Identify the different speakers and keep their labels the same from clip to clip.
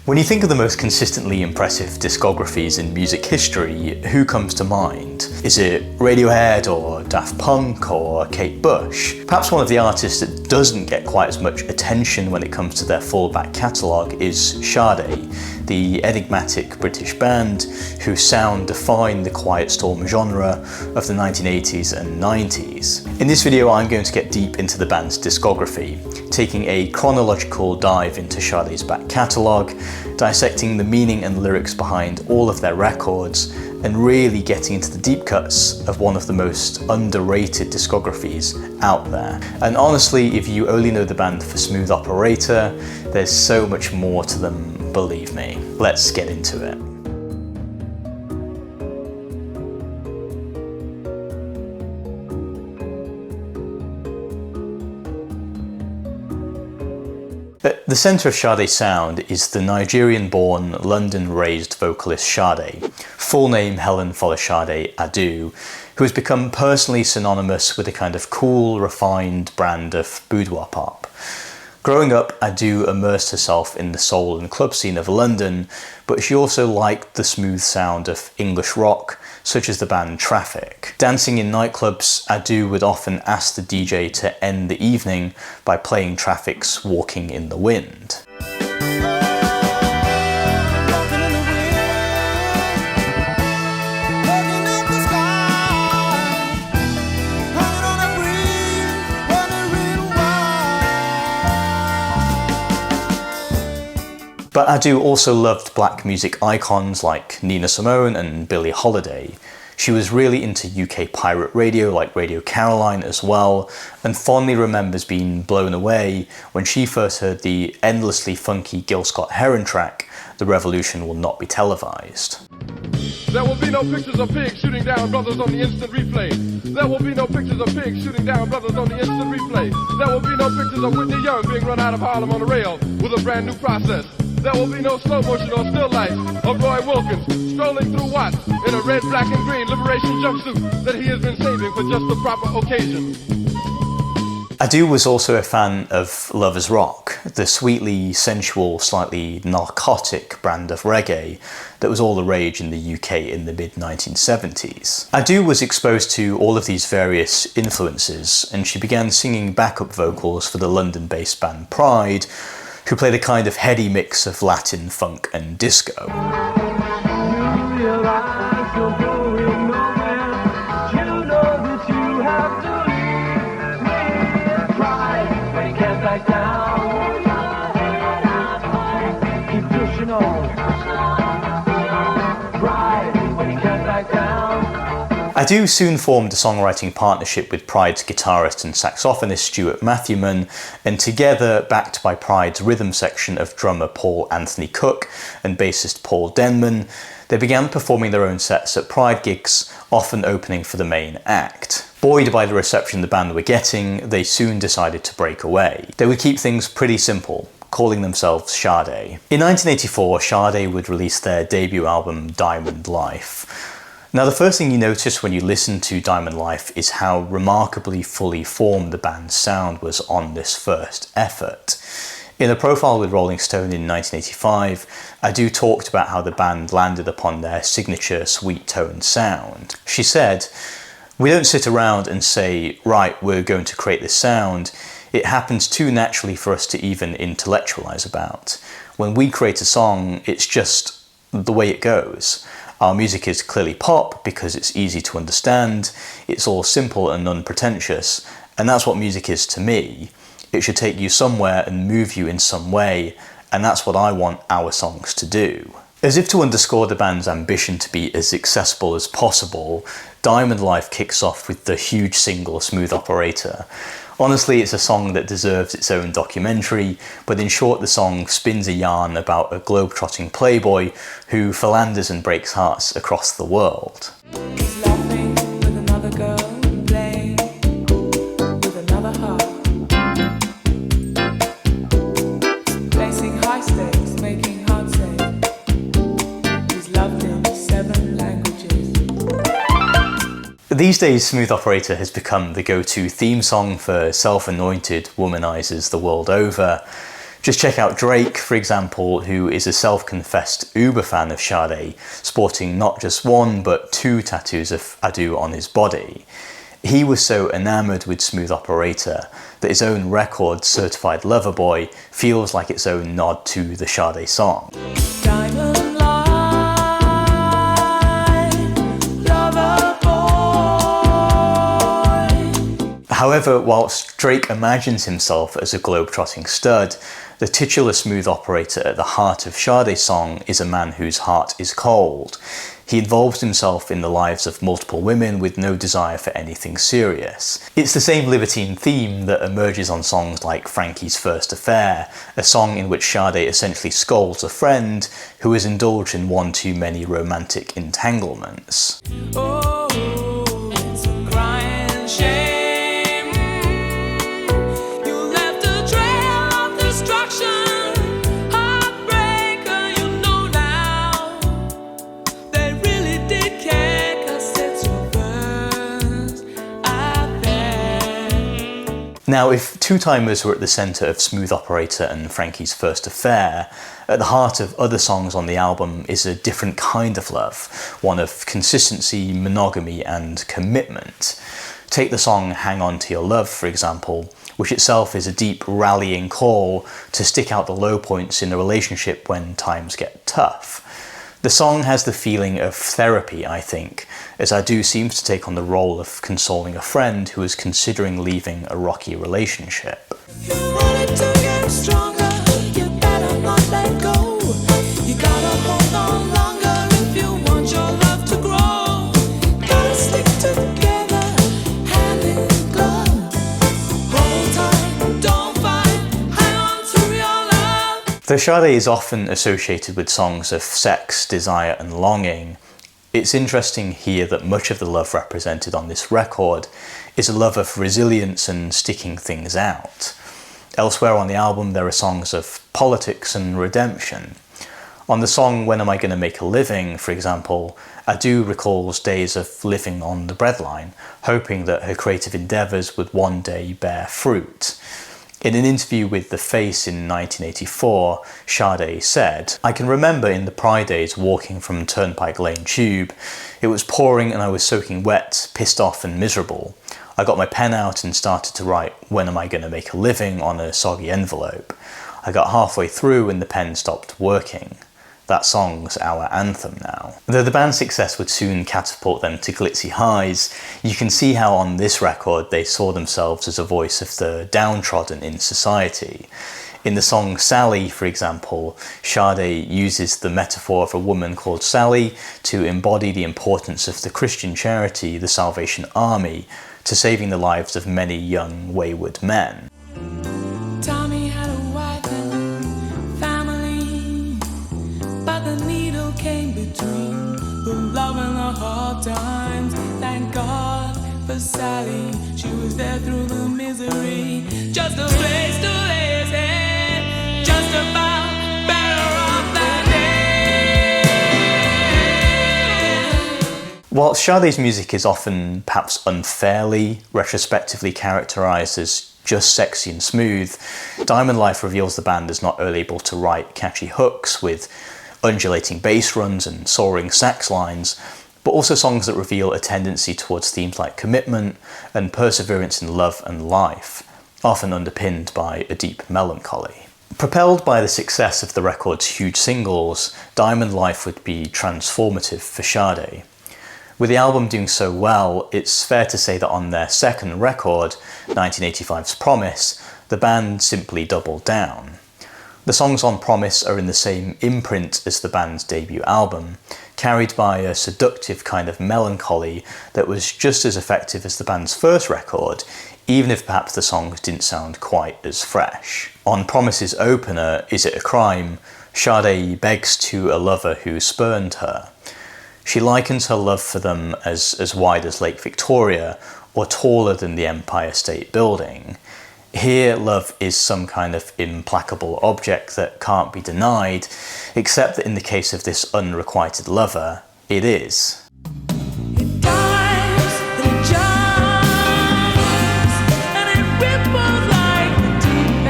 Speaker 1: When you think of the most consistently impressive discographies in music history, who comes to mind? Is it Radiohead or Daft Punk or Kate Bush? Perhaps one of the artists that doesn't get quite as much attention when it comes to their full back catalogue is Sade, the enigmatic British band whose sound defined the quiet storm genre of the 1980s and 90s. In this video I'm going to get deep into the band's discography, taking a chronological dive into Sade's back catalogue, dissecting the meaning and lyrics behind all of their records, and really getting into the deep cuts of one of the most underrated discographies out there. And honestly, if you only know the band for Smooth Operator, there's so much more to them, believe me. Let's get into it. At the centre of Sade's sound is the Nigerian-born, London-raised vocalist Sade, full name Helen Folashade Adu, who has become personally synonymous with a kind of cool, refined brand of boudoir pop. Growing up, Adu immersed herself in the soul and club scene of London, but she also liked the smooth sound of English rock, such as the band Traffic. Dancing in nightclubs, Adu would often ask the DJ to end the evening by playing Traffic's Walking in the Wind. But Adu also loved black music icons like Nina Simone and Billie Holiday. She was really into UK pirate radio like Radio Caroline as well, and fondly remembers being blown away when she first heard the endlessly funky Gil Scott-Heron track, The Revolution Will Not Be Televised.
Speaker 2: There will be no pictures of pigs shooting down brothers on the instant replay. There will be no pictures of pigs shooting down brothers on the instant replay. There will be no pictures of Whitney Young being run out of Harlem on a rail with a brand new process. There will be no slow motion or still life of Roy Wilkins strolling through Watts in a red, black, and green liberation jumpsuit that he has been saving for just the proper occasion.
Speaker 1: Adu was also a fan of Lovers Rock, the sweetly sensual, slightly narcotic brand of reggae that was all the rage in the UK in the mid-1970s. Adu was exposed to all of these various influences, and she began singing backup vocals for the London-based band Pride, who played a kind of heady mix of Latin, funk and disco. Adu soon formed a songwriting partnership with Pride's guitarist and saxophonist Stuart Matthewman, and together, backed by Pride's rhythm section of drummer Paul Anthony Cook and bassist Paul Denman, they began performing their own sets at Pride gigs, often opening for the main act. Buoyed by the reception the band were getting, they soon decided to break away. They would keep things pretty simple, calling themselves Sade. In 1984, Sade would release their debut album Diamond Life. Now, the first thing you notice when you listen to Diamond Life is how remarkably fully formed the band's sound was on this first effort. In a profile with Rolling Stone in 1985, Adu talked about how the band landed upon their signature sweet tone sound. She said, "We don't sit around and say, right, we're going to create this sound. It happens too naturally for us to even intellectualize about. When we create a song, it's just the way it goes. Our music is clearly pop because it's easy to understand, it's all simple and unpretentious, and that's what music is to me. It should take you somewhere and move you in some way, and that's what I want our songs to do." As if to underscore the band's ambition to be as accessible as possible, Diamond Life kicks off with the huge single Smooth Operator. Honestly, it's a song that deserves its own documentary, but in short the song spins a yarn about a globe-trotting playboy who philanders and breaks hearts across the world.
Speaker 3: He's laughing with another girl, playing with another heart, placing high stakes, making hard safe. He's loved in 7 languages.
Speaker 1: These days, Smooth Operator has become the go-to theme song for self-anointed womanizers the world over. Just check out Drake, for example, who is a self-confessed uber fan of Sade, sporting not just one but 2 tattoos of Adu on his body. He was so enamoured with Smooth Operator that his own record, Certified Lover Boy, feels like its own nod to the Sade song.
Speaker 3: Diamond line, lover boy.
Speaker 1: However, whilst Drake imagines himself as a globe-trotting stud, the titular Smooth Operator at the heart of Sade's song is a man whose heart is cold. He involves himself in the lives of multiple women with no desire for anything serious. It's the same libertine theme that emerges on songs like Frankie's First Affair, a song in which Sade essentially scolds a friend who has indulged in one too many romantic entanglements.
Speaker 3: Oh, it's a crying shame. You left a trail of destruction. Heartbreaker, you know now. They really did care, 'cause it's your first affair.
Speaker 1: Now, if two-timers were at the centre of Smooth Operator and Frankie's First Affair, at the heart of other songs on the album is a different kind of love, one of consistency, monogamy and commitment. Take the song Hang On To Your Love, for example, which itself is a deep rallying call to stick out the low points in a relationship when times get tough. The song has the feeling of therapy, I think, as Adu seems to take on the role of consoling a friend who is considering leaving a rocky relationship.
Speaker 3: You wanted to get stronger, you better not let go. You gotta hold on longer if you want your love to grow. Gotta stick together, hand in glove. Hold tight, don't fight, hang on to your love.
Speaker 1: Though Sade is often associated with songs of sex, desire and longing, it's interesting here that much of the love represented on this record is a love of resilience and sticking things out. Elsewhere on the album there are songs of politics and redemption. On the song When Am I Gonna Make a Living, for example, Adu recalls days of living on the breadline, hoping that her creative endeavours would one day bear fruit. In an interview with The Face in 1984, Sade said, "I can remember in the Pride days walking from Turnpike Lane Tube. It was pouring and I was soaking wet, pissed off and miserable. I got my pen out and started to write When Am I Gonna Make a Living on a soggy envelope. I got halfway through and the pen stopped working. That song's our anthem now." Though the band's success would soon catapult them to glitzy highs, you can see how on this record they saw themselves as a voice of the downtrodden in society. In the song Sally, for example, Sade uses the metaphor of a woman called Sally to embody the importance of the Christian charity, the Salvation Army, to saving the lives of many young wayward men.
Speaker 3: Tommy had a wife and family, but the needle came between the love and the hard times. Thank God for Sally, she was there through the misery. Just a place to lay his head, just about better off that day.
Speaker 1: Whilst Sade's music is often perhaps unfairly, retrospectively characterised as just sexy and smooth, Diamond Life reveals the band as not only able to write catchy hooks with undulating bass runs and soaring sax lines, but also songs that reveal a tendency towards themes like commitment and perseverance in love and life, often underpinned by a deep melancholy. Propelled by the success of the record's huge singles, Diamond Life would be transformative for Sade. With the album doing so well, it's fair to say that on their second record, 1985's Promise, the band simply doubled down. The songs on Promise are in the same imprint as the band's debut album, carried by a seductive kind of melancholy that was just as effective as the band's first record, even if perhaps the songs didn't sound quite as fresh. On Promise's opener, Is It a Crime?, Sade begs to a lover who spurned her. She likens her love for them as wide as Lake Victoria or taller than the Empire State Building. Here, love is some kind of implacable object that can't be denied, except that in the case of this unrequited lover, it is.
Speaker 3: It dives and it jumps and it ripples like the deep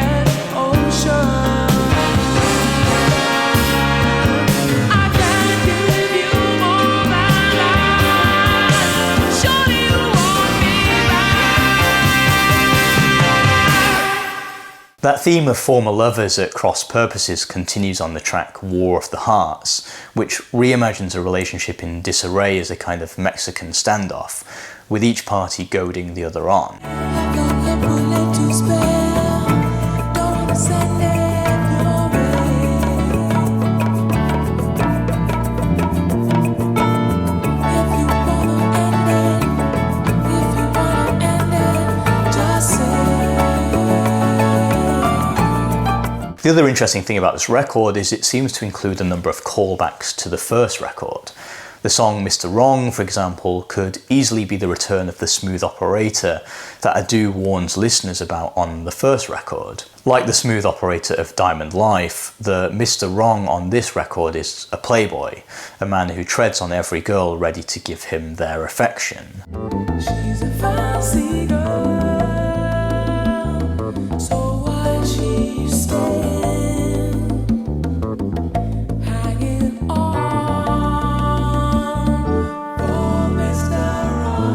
Speaker 3: ocean.
Speaker 1: That theme of former lovers at cross purposes continues on the track War of the Hearts, which reimagines a relationship in disarray as a kind of Mexican standoff, with each party goading the other on. The other interesting thing about this record is it seems to include a number of callbacks to the first record. The song Mr. Wrong, for example, could easily be the return of the smooth operator that Adu warns listeners about on the first record. Like the smooth operator of Diamond Life, the Mr. Wrong on this record is a playboy, a man who treads on every girl ready to give him their affection.
Speaker 3: She's a fancy girl, so why she stand hanging on for Mr. Wrong?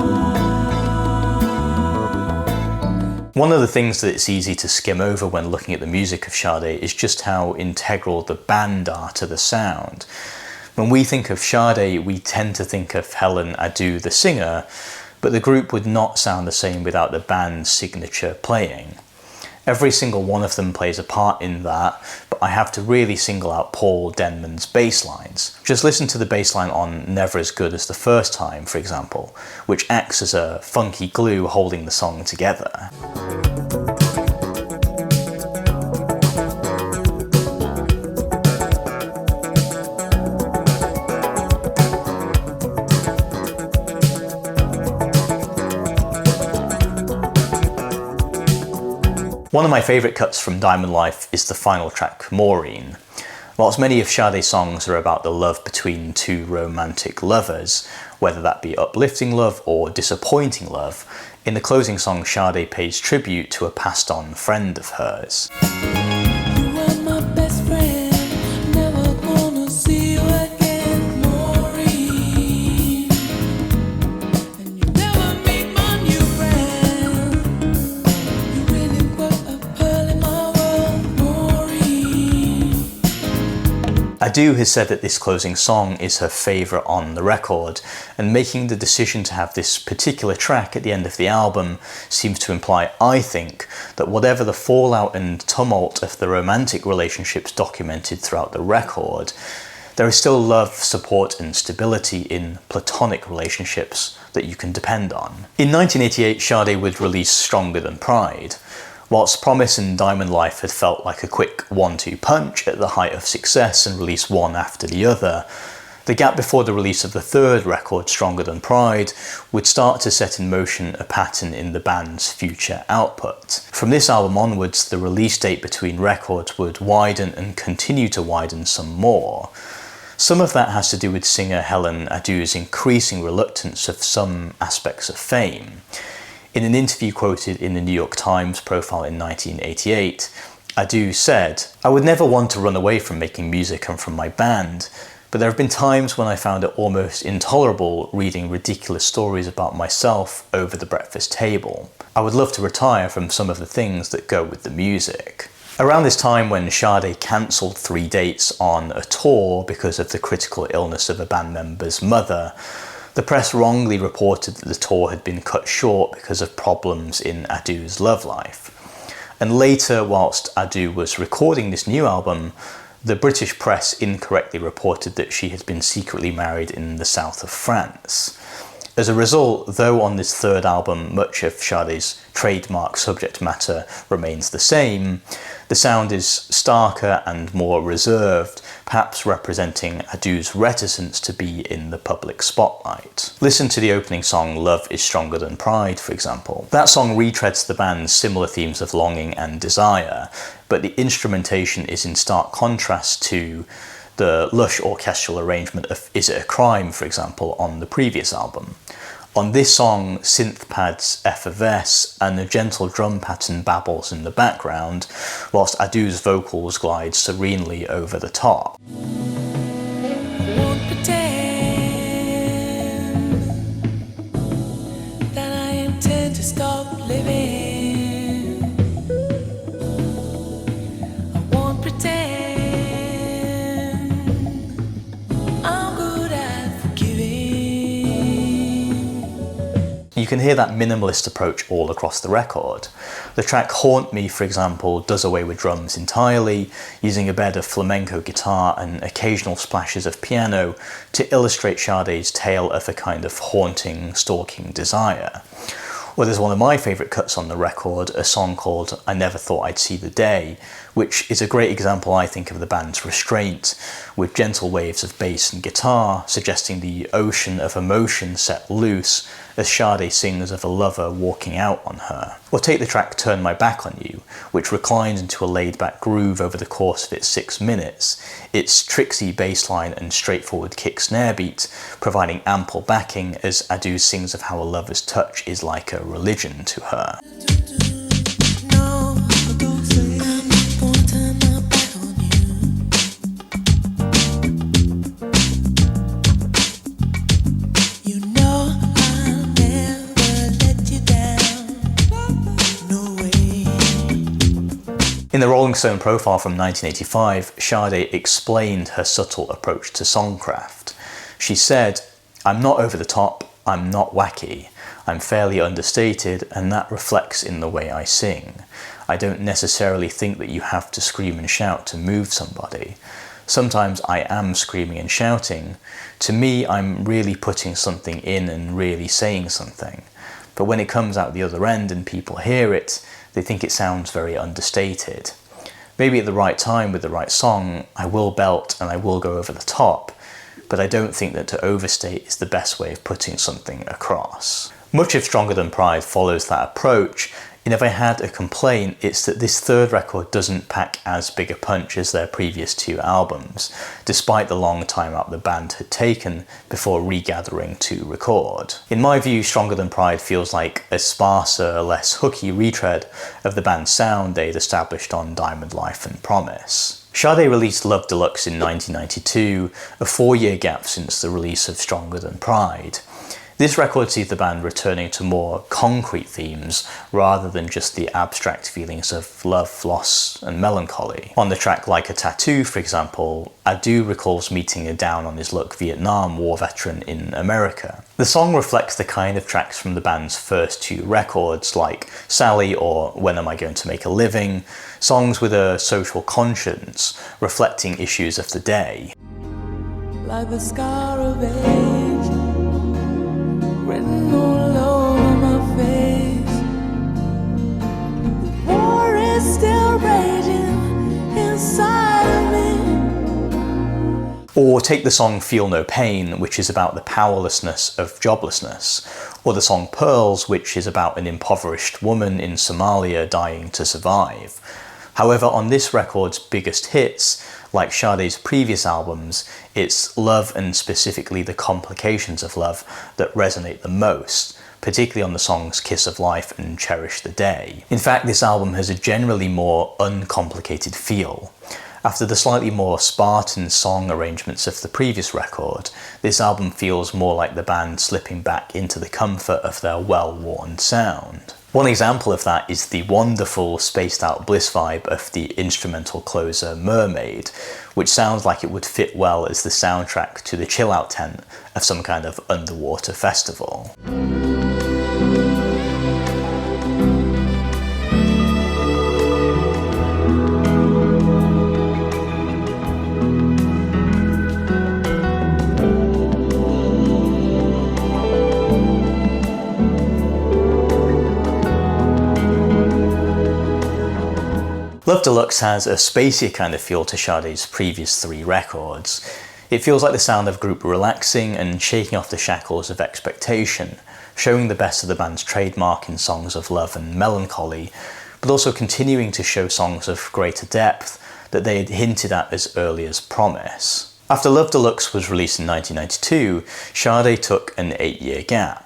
Speaker 1: One of the things that it's easy to skim over when looking at the music of Sade is just how integral the band are to the sound. When we think of Sade, we tend to think of Helen Adu, the singer, but the group would not sound the same without the band's signature playing. Every single one of them plays a part in that, but I have to really single out Paul Denman's bass lines. Just listen to the bass line on Never As Good As The First Time, for example, which acts as a funky glue holding the song together. One of my favourite cuts from Diamond Life is the final track, Maureen. Whilst many of Sade's songs are about the love between two romantic lovers, whether that be uplifting love or disappointing love, in the closing song Sade pays tribute to a passed on friend of hers.
Speaker 3: You were my best friend, never gonna see you again, Maureen. And you never meet my new friend. You really were a pearl in my world, Maureen.
Speaker 1: Adu has said that this closing song is her favourite on the record, and making the decision to have this particular track at the end of the album seems to imply, I think, that whatever the fallout and tumult of the romantic relationships documented throughout the record, there is still love, support and stability in platonic relationships that you can depend on. In 1988, Sade would release Stronger Than Pride. Whilst Promise and Diamond Life had felt like a quick 1-2 punch at the height of success and released one after the other, the gap before the release of the third record, Stronger Than Pride, would start to set in motion a pattern in the band's future output. From this album onwards, the release date between records would widen and continue to widen some more. Some of that has to do with singer Helen Adu's increasing reluctance of some aspects of fame. In an interview quoted in the New York Times profile in 1988, Adu said, "I would never want to run away from making music and from my band, but there have been times when I found it almost intolerable reading ridiculous stories about myself over the breakfast table. I would love to retire from some of the things that go with the music." Around this time, when Sade cancelled 3 dates on a tour because of the critical illness of a band member's mother, the press wrongly reported that the tour had been cut short because of problems in Adu's love life. And later, whilst Adu was recording this new album, the British press incorrectly reported that she had been secretly married in the south of France. As a result, though on this third album much of Sade's trademark subject matter remains the same, the sound is starker and more reserved, perhaps representing Adu's reticence to be in the public spotlight. Listen to the opening song Love Is Stronger Than Pride, for example. That song retreads the band's similar themes of longing and desire, but the instrumentation is in stark contrast to the lush orchestral arrangement of Is It a Crime, for example, on the previous album. On this song, synth pads effervesce and a gentle drum pattern babbles in the background, whilst Adu's vocals glide serenely over the top.
Speaker 3: Won't pretend that I intend to stop living.
Speaker 1: you can hear that minimalist approach all across the record. The track Haunt Me, for example, does away with drums entirely, using a bed of flamenco guitar and occasional splashes of piano to illustrate Sade's tale of a kind of haunting, stalking desire. Or there's one of my favourite cuts on the record, a song called I Never Thought I'd See the Day, which is a great example, I think, of the band's restraint, with gentle waves of bass and guitar suggesting the ocean of emotion set loose as Sade sings of a lover walking out on her. Or take the track Turn My Back on You, which reclines into a laid-back groove over the course of its 6 minutes, its tricksy bass line and straightforward kick-snare beat providing ample backing as Adu sings of how a lover's touch is like a religion to her. In the Rolling Stone profile from 1985, Sade explained her subtle approach to songcraft. She said, "I'm not over the top, I'm not wacky, I'm fairly understated, and that reflects in the way I sing. I don't necessarily think that you have to scream and shout to move somebody. Sometimes I am screaming and shouting. To me, I'm really putting something in and really saying something. But when it comes out the other end and people hear it, they think it sounds very understated. Maybe at the right time with the right song, I will belt and I will go over the top, but I don't think that to overstate is the best way of putting something across." Much of Stronger Than Pride follows that approach, and if I had a complaint, it's that this third record doesn't pack as big a punch as their previous 2 albums, despite the long time out the band had taken before regathering to record. In my view, Stronger Than Pride feels like a sparser, less hooky retread of the band's sound they'd established on Diamond Life and Promise. Sade released Love Deluxe in 1992, a 4-year gap since the release of Stronger Than Pride. This record sees the band returning to more concrete themes rather than just the abstract feelings of love, loss and melancholy. On the track Like a Tattoo, for example, Adu recalls meeting a down-on-his-luck Vietnam War veteran in America. The song reflects the kind of tracks from the band's first 2 records, like Sally or When Am I Going to Make a Living, songs with a social conscience, reflecting issues of the day.
Speaker 3: Like the scar of age, written all over my face. The war is still raging inside of me.
Speaker 1: Or take the song Feel No Pain, which is about the powerlessness of joblessness. Or the song Pearls, which is about an impoverished woman in Somalia dying to survive. However, on this record's biggest hits, like Sade's previous albums, it's love and specifically the complications of love that resonate the most, particularly on the songs Kiss of Life and Cherish the Day. In fact, this album has a generally more uncomplicated feel. After the slightly more Spartan song arrangements of the previous record, this album feels more like the band slipping back into the comfort of their well-worn sound. One example of that is the wonderful spaced-out bliss vibe of the instrumental closer Mermaid, which sounds like it would fit well as the soundtrack to the chill-out tent of some kind of underwater festival. Love Deluxe has a spacier kind of feel to Sade's previous 3 records. It feels like the sound of a group relaxing and shaking off the shackles of expectation, showing the best of the band's trademark in songs of love and melancholy, but also continuing to show songs of greater depth that they had hinted at as early as Promise. After Love Deluxe was released in 1992, Sade took an 8-year gap.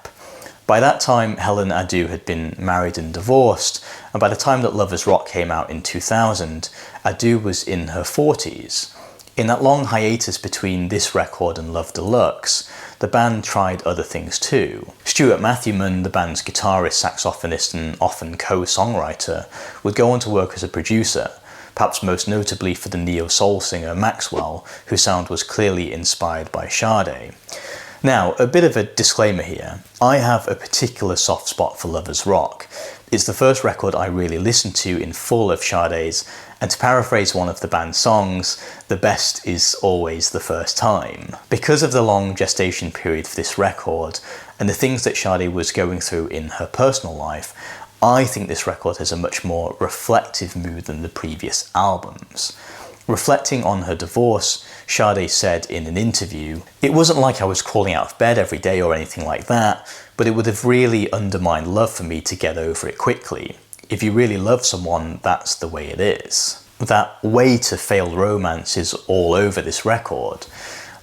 Speaker 1: By that time, Helen Adu had been married and divorced, and by the time that Lovers Rock came out in 2000, Adu was in her 40s. In that long hiatus between this record and Love Deluxe, the band tried other things too. Stuart Matthewman, the band's guitarist, saxophonist and often co-songwriter, would go on to work as a producer, perhaps most notably for the neo-soul singer Maxwell, whose sound was clearly inspired by Sade. Now, a bit of a disclaimer here. I have a particular soft spot for Lovers Rock. It's the first record I really listened to in full of Sade's, and to paraphrase one of the band's songs, the best is always the first time. Because of the long gestation period for this record, and the things that Sade was going through in her personal life, I think this record has a much more reflective mood than the previous albums. Reflecting on her divorce, Sade said in an interview, "It wasn't like I was crawling out of bed every day or anything like that, but it would have really undermined love for me to get over it quickly. If you really love someone, that's the way it is." That weight of failed romance is all over this record.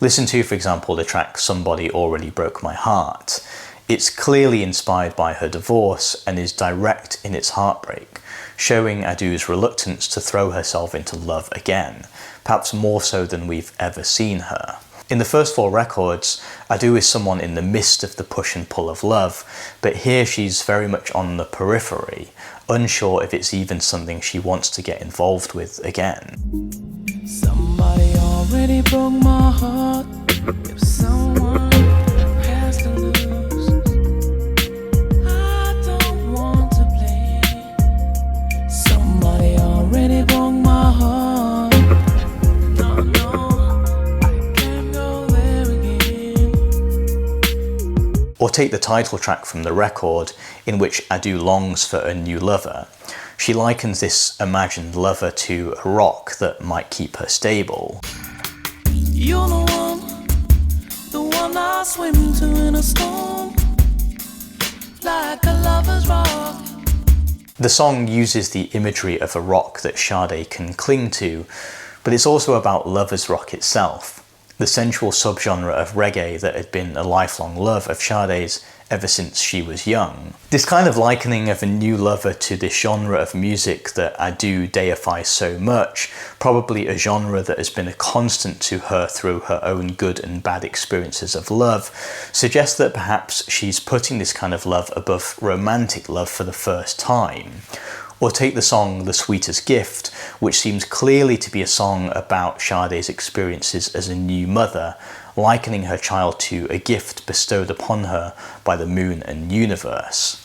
Speaker 1: Listen to, for example, the track Somebody Already Broke My Heart. It's clearly inspired by her divorce and is direct in its heartbreak, showing Adu's reluctance to throw herself into love again, perhaps more so than we've ever seen her. In the first 4 records, Adu is someone in the midst of the push and pull of love, but here she's very much on the periphery, unsure if it's even something she wants to get involved with again.
Speaker 3: Somebody already broke my heart. If someone has to lose, I don't want to play. Somebody already broke my heart. No, I can't go there again.
Speaker 1: Or take the title track from the record, in which Adu longs for a new lover. She likens this imagined lover to a rock that might keep her stable.
Speaker 3: You're the one I swim to in a storm, like a lover's rock.
Speaker 1: The song uses the imagery of a rock that Sade can cling to, but it's also about lovers rock itself, the sensual subgenre of reggae that had been a lifelong love of Sade's ever since she was young. This kind of likening of a new lover to this genre of music that Adu deifies so much, probably a genre that has been a constant to her through her own good and bad experiences of love, suggests that perhaps she's putting this kind of love above romantic love for the first time. Or take the song The Sweetest Gift, which seems clearly to be a song about Sade's experiences as a new mother, likening her child to a gift bestowed upon her by the moon and universe.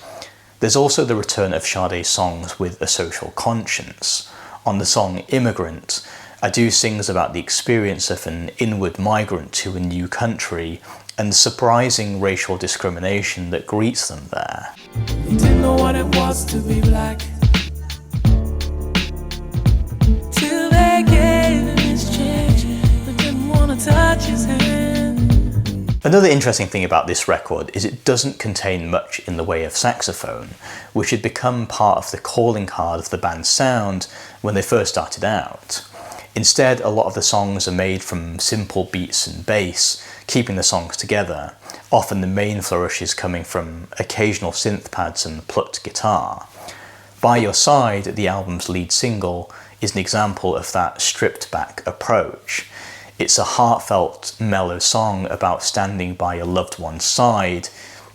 Speaker 1: There's also the return of Sade's songs with a social conscience. On the song Immigrant, Adu sings about the experience of an inward migrant to a new country and the surprising racial discrimination that greets them there.
Speaker 3: Didn't know what it was to be black, till they gave him his change, but didn't want to touch his hand.
Speaker 1: Another interesting thing about this record is it doesn't contain much in the way of saxophone, which had become part of the calling card of the band's sound when they first started out. Instead, a lot of the songs are made from simple beats and bass, keeping the songs together, often the main flourishes coming from occasional synth pads and plucked guitar. By Your Side, the album's lead single, is an example of that stripped-back approach. It's a heartfelt, mellow song about standing by your loved one's side,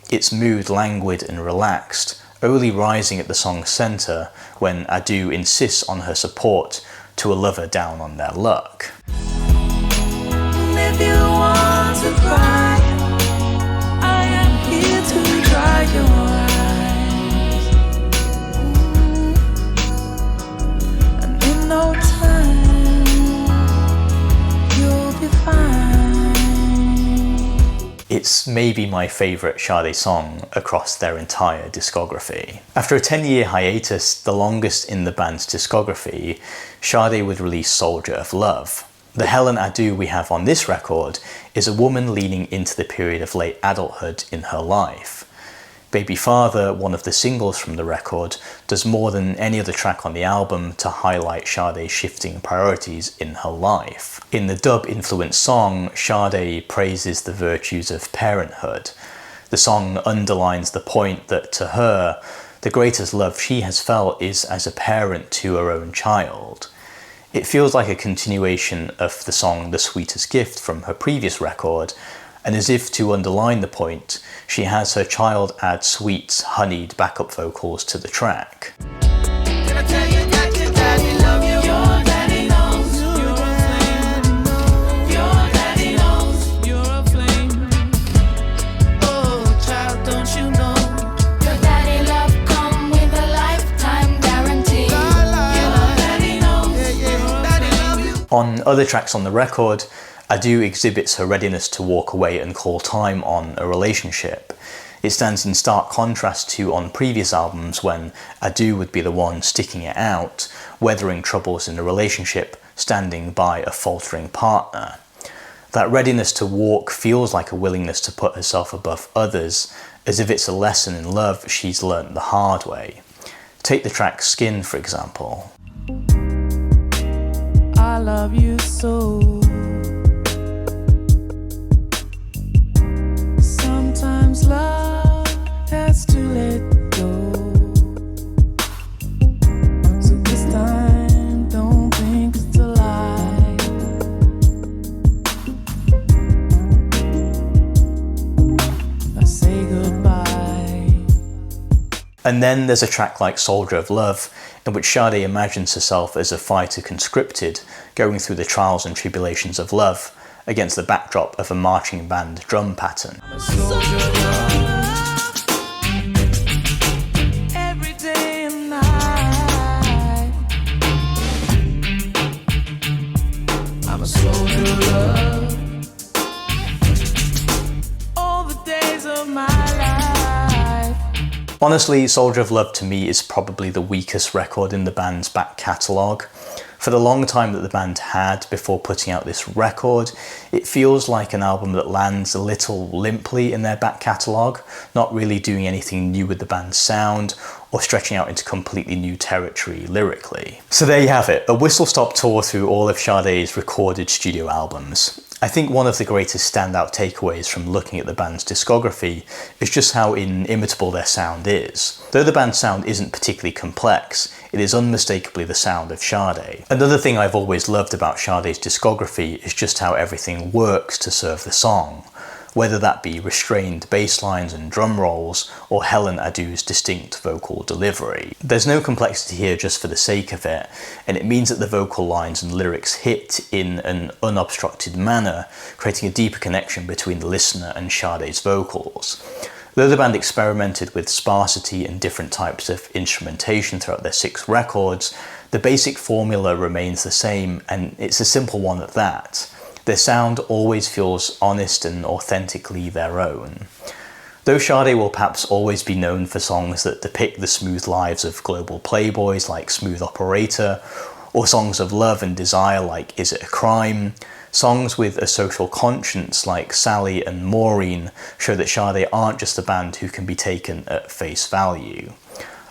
Speaker 1: its mood languid and relaxed, only rising at the song's centre when Adu insists on her support to a lover down on their luck.
Speaker 3: If you want to cry, I am here to dry your eyes. And in no time, you'll be fine.
Speaker 1: It's maybe my favourite Sade song across their entire discography. After a 10-year hiatus, the longest in the band's discography, Sade would release Soldier of Love. The Helen Adu we have on this record is a woman leaning into the period of late adulthood in her life. Baby Father, one of the singles from the record, does more than any other track on the album to highlight Sade's shifting priorities in her life. In the dub-influenced song, Sade praises the virtues of parenthood. The song underlines the point that, to her, the greatest love she has felt is as a parent to her own child. It feels like a continuation of the song The Sweetest Gift from her previous record, and as if to underline the point, she has her child add sweet, honeyed backup vocals to the track.
Speaker 3: Can I tell you that your daddy love you? Your daddy knows you're a flame. Your daddy knows you're a flame.
Speaker 1: On other tracks on the record, Adu exhibits her readiness to walk away and call time on a relationship. It stands in stark contrast to on previous albums when Adu would be the one sticking it out, weathering troubles in a relationship, standing by a faltering partner. That readiness to walk feels like a willingness to put herself above others, as if it's a lesson in love she's learnt the hard way. Take the track Skin, for example.
Speaker 3: I love you so. Sometimes love has to let go. So this time, don't think it's a lie. I say goodbye.
Speaker 1: And then there's a track like Soldier of Love, in which Sade imagines herself as a fighter conscripted, going through the trials and tribulations of love, against the backdrop of a marching band drum pattern.
Speaker 3: I'm a soldier of love, every day and night. I'm a soldier of love, all the days of my life.
Speaker 1: Honestly, Soldier of Love to me is probably the weakest record in the band's back catalogue. For the long time that the band had before putting out this record, it feels like an album that lands a little limply in their back catalogue, not really doing anything new with the band's sound, or stretching out into completely new territory lyrically. So there you have it, a whistle-stop tour through all of Sade's recorded studio albums. I think one of the greatest standout takeaways from looking at the band's discography is just how inimitable their sound is. Though the band's sound isn't particularly complex, it is unmistakably the sound of Sade. Another thing I've always loved about Sade's discography is just how everything works to serve the song, whether that be restrained bass lines and drum rolls, or Helen Adu's distinct vocal delivery. There's no complexity here just for the sake of it, and it means that the vocal lines and lyrics hit in an unobstructed manner, creating a deeper connection between the listener and Sade's vocals. Though the band experimented with sparsity and different types of instrumentation throughout their 6 records, the basic formula remains the same, and it's a simple one at that. Their sound always feels honest and authentically their own. Though Sade will perhaps always be known for songs that depict the smooth lives of global playboys like Smooth Operator, or songs of love and desire like Is It a Crime, songs with a social conscience like Sally and Maureen show that Sade aren't just a band who can be taken at face value.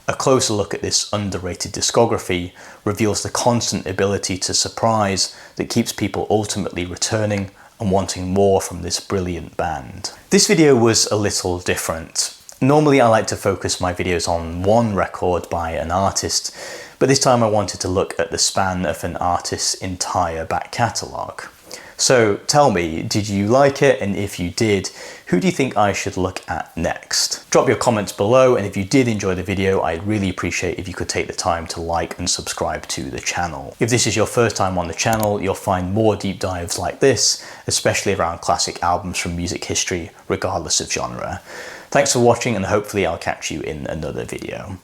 Speaker 1: A closer look at this underrated discography reveals the constant ability to surprise that keeps people ultimately returning and wanting more from this brilliant band. This video was a little different. Normally I like to focus my videos on one record by an artist, but this time I wanted to look at the span of an artist's entire back catalogue. So tell me, did you like it? And if you did, who do you think I should look at next? Drop your comments below, and if you did enjoy the video, I'd really appreciate if you could take the time to like and subscribe to the channel. If this is your first time on the channel, you'll find more deep dives like this, especially around classic albums from music history, regardless of genre. Thanks for watching, and hopefully I'll catch you in another video.